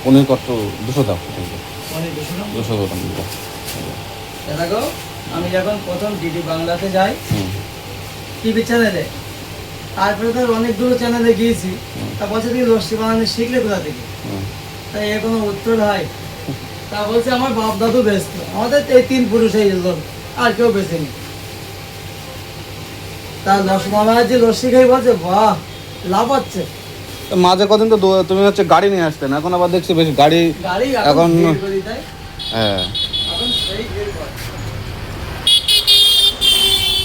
পনির কত 200 দাও, পনির 200 গ্রাম দিবো। দেখো আমি যখন প্রথম ডিডি বাংলাতে যাই টিভি চ্যানেলে, তারপরে তো অনেকগুলো চ্যানেলে গিয়েছি, তা বলছে তুমি লস্যি বানানো শিখলে কোথা থেকে? তাই এর কোনো উত্তর হয়? তা বলছে আমার বাপ দাদু ব্যস্ত, আমাদের এই 3 পুরুষ এই লোক, আর কেউ বেঁচেনি। তার রসমালাই যে লস্যি খেয়ে বলছে বাহ লাভ হচ্ছে। মাঝে কদিন তো তুমি হচ্ছে গাড়ি নিয়ে আসতে না, এখন আবার দেখছি বেশ গাড়ি এখন। হ্যাঁ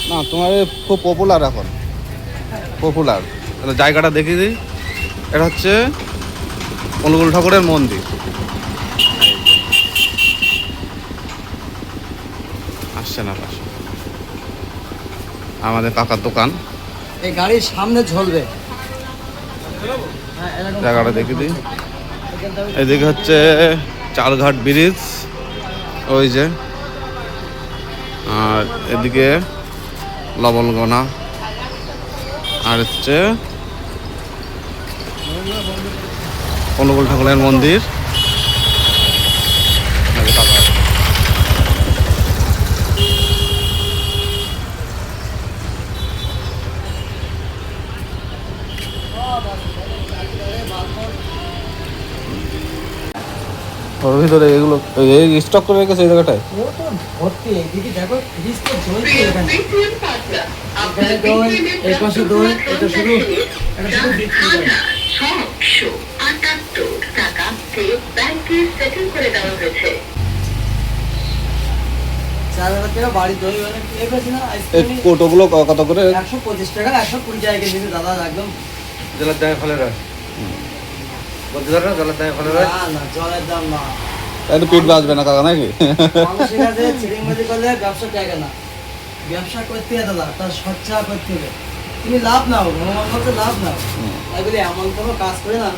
না, তোমার খুব পপুলার এখন, পপুলার। জায়গাটা দেখিয়ে দিই, এটা হচ্ছে অনুকূল ঠাকুরের মন্দির। আসছে না পাশে আমাদের কাকার দোকান, এই গাড়ির সামনে ঝলবে। জায়গাটা দেখিয়ে দিই, এদিকে হচ্ছে চালঘাট ব্রিজ, ওই যে, আর এদিকে লবণগোনা, আর হচ্ছে অনুকূল ঠাকুরের মন্দির। ওর ভিতরে এগুলো স্টক করে রেখেছে এই জায়গাটায়। ও তো ভর্তি, এদিকে দেখো ফ্রিজ তো জ্বলছে এখানে। এখানে দই, এই পাশে দই, এটা শুধু বিক্রি করে। 678 টাকা ব্যাংকে সেটেল করে দেওয়া হয়েছে। 4,000 টাকা বাড়ি দই মানে এই পাশে না এই আইসক্রিম কোটোগুলো কত করে? 125 টাকা, 120 টাকা কেজি দাদা একদম। জলের দামে ফলে রয় বলতে পারো, জলের দামে ফলে রয়। না না জলের দাম না, তাই তো পেট বাঁচবে না কাকা নাকি? মানুষের কাছে চিড়িংবাজি করলে ব্যবসা টাকা না, ব্যবসা করতে হবে দাদা, তার সচ্চা করতে হবে। তুমি লাভ নাও, ভগবান বলতে লাভ নাও, তাই বলে এমন কোনো কাজ করে না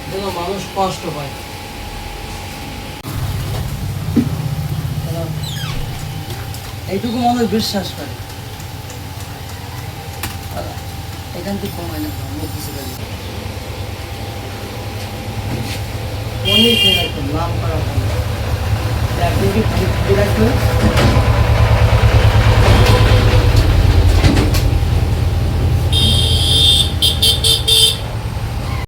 যেন মানুষ কষ্ট পায়। এইটুকু মানুষ বিশ্বাস করে এখান থেকে কমায় না, পনির খেয়ে রাখুন, নাম করা পনির।